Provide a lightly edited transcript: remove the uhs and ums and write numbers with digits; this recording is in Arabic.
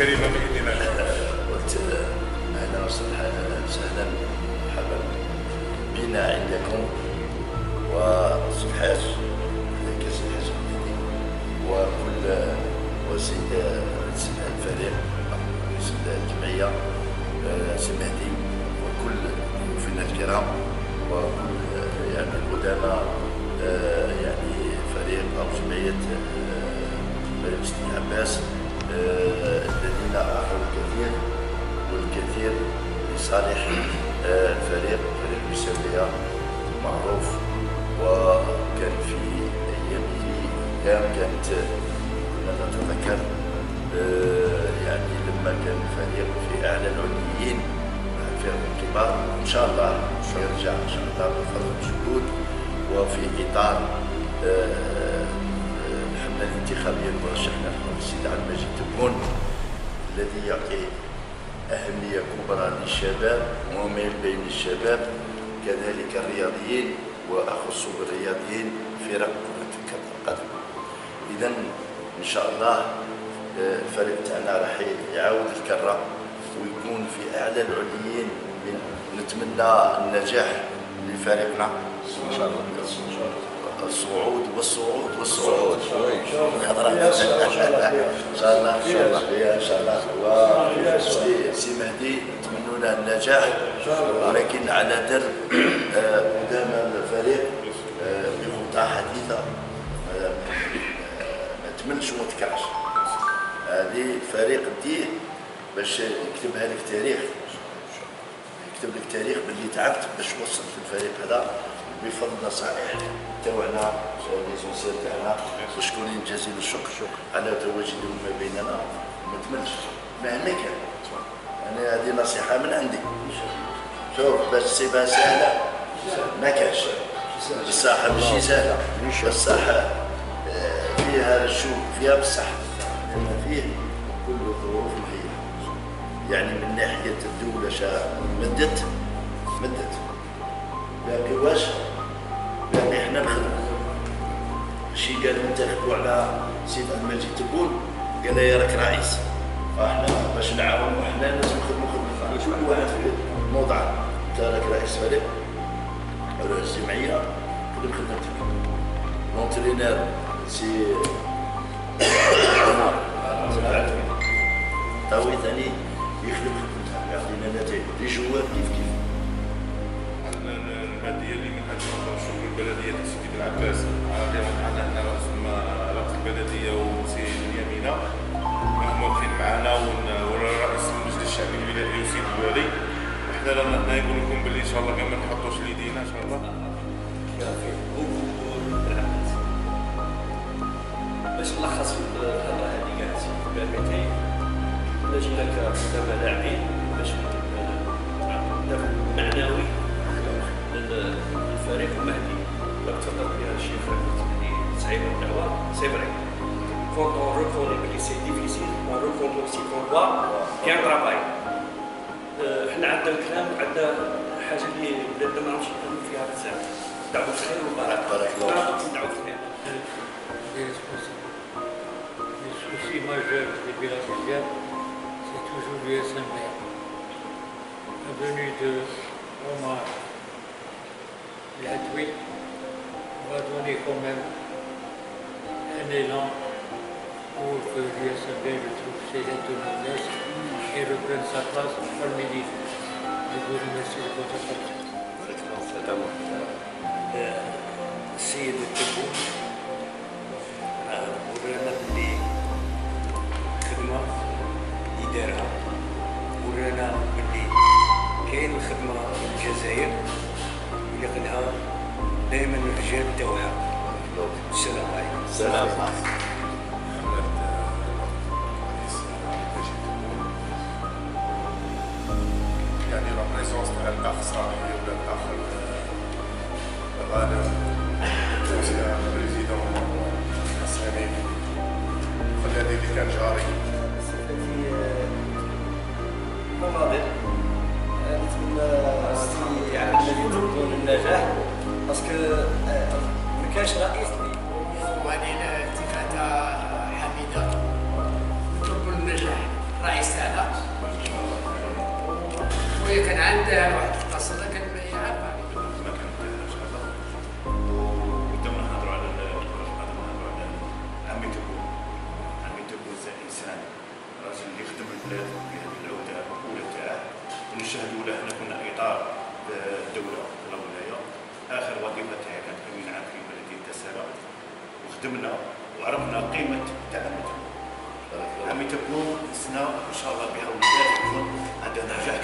الكريمه باذن الله. قلت اهلا وسهلا مرحبا بنا عندكم وصبحات كاس الحاج وكل وسيد الفريق رئيس الجمعيه سي مهدي وكل ضيوفنا الكرام وكل يعني القدامى يعني فريق او جمعيه فريق سيدي عباس الذين اعطوا الكثير والكثير لصالح الفريق فريق بسرية معروف. وكان في ايام كانت كنا نتذكر يعني لما كان الفريق في اعلى العليين مع الفرق الكبار ان شاء الله يرجع ان شاء الله بفضل الجهود وفي اطار الحمله الانتخابيه المرشح نحن السيد عبد المجيد تبون الذي يعطي اهميه كبرى للشباب ومن بين الشباب كذلك الرياضيين واخص بالرياضيين فرق كره القدم. اذا ان شاء الله الفريق تاعنا راح يعاود الكره ويكون في اعلى العليين. نتمنى النجاح لفريقنا ان شاء الله، الصعود والصعود والصعود ان شاء الله ان شاء الله ان شاء الله. وسي مهدي نتمنى له النجاح ولكن على درب قدام الفريق بخطى حديثه ما تمنش وما تكعش. هذه الفريق ديه باش يكتبها لك تاريخ، يكتب لك تاريخ باللي تعبت باش وصلت للفريق هذا بفضل نصائح تاعنا ليزونسير تاعنا وشكون جزيل الشكر على تواجدهم ما بيننا. ما تملش مهما كان. انا هذه نصيحه من عندي. شوف باش تسيبها سهله ما كانش بصح ماشي سهله بصح فيها الشوك فيها بصح لما فيه كل الظروف مهيئه. يعني من ناحيه الدوله مدت باقي واش باقي احنا نخدموا. ماشي قالوا انتخبوا على سيد المجيد تبون قال يا راك رئيس احنا باش نعاونوا احنا لازم نخدموا خدمه كل واحد في موضعه. انت راك رئيس فريق ولا رئيس جمعيه خدم خدمتك. لونترينور سي تاوي ثاني يخدم خدمته يعطينا نتائج لي جوار كيف الماديه اللي من هذا المشروع البلديه سيدي بن عباس معنا هنا رئيس البلديه وسي يمينه راهم واقفين معنا ورئيس المجلس الشعبي الولائي وسيد الوالي. وحنا رانا هنا نقول لكم باللي ان شاء الله كاع ما نحطوش ليدينا ان شاء الله. باش نلخص في الهضره هذه كانت بامتي نجي لك قدام لاعبين باش دفع معنوي للفريق المهدي تفضل بها الشيخ اللي صعيبه الدعوه سي فري فون ريكوني بلي سي ديفيسيل اون ريكوني اوسي كون فوا كاين طرافاي. حنا عندنا الكلام عندنا حاجه اللي بلادنا ما نعرفش نتكلموا فيها بزاف. دعوه الخير والبركه. بارك الله فيك. دعوه الخير. Le souci majeur des villageois, c'est toujours l'USMR. La venue de Omar Ladoui va donner quand même un élan pour que l'USMR retrouve ses lettres de noblesse et reprenne sa place parmi les autres. Je vous remercie de votre attention. السيد التبون ورانا باللي خدمة يدارها ورانا باللي كاين الخدمة في الجزائر يقلها دائما الرجال تاعها. السلام عليكم. السلام يعني لا بريزونس تاع الاخ صاحبي ولا الاخ غانم وسيا بريزيدون حساني خلاني اللي كان جاري مناضل. نتمنى سي عبد المجيد تكون النجاح باسكو ما كانش رئيس وهذه الالتفاته حميده نطلب النجاح رئيس عندها واحد القصيده كانت ما هي عارفه. ما كانت شغاله. ودمنا نهضروا على عمي تبون. عمي تبون انسان راجل اللي يخدم البلاد في هذه العهده الاولى تاعه، ونشهدوا له حنا كنا اطار الدوله ولا الولايه. اخر وظيفه تاعي كانت امين عام في بلديه تسالة، وخدمنا وعرفنا قيمه تاع عمي تبون. عمي تبون سنه ان شاء الله بها ولاد يكون عندها نجاح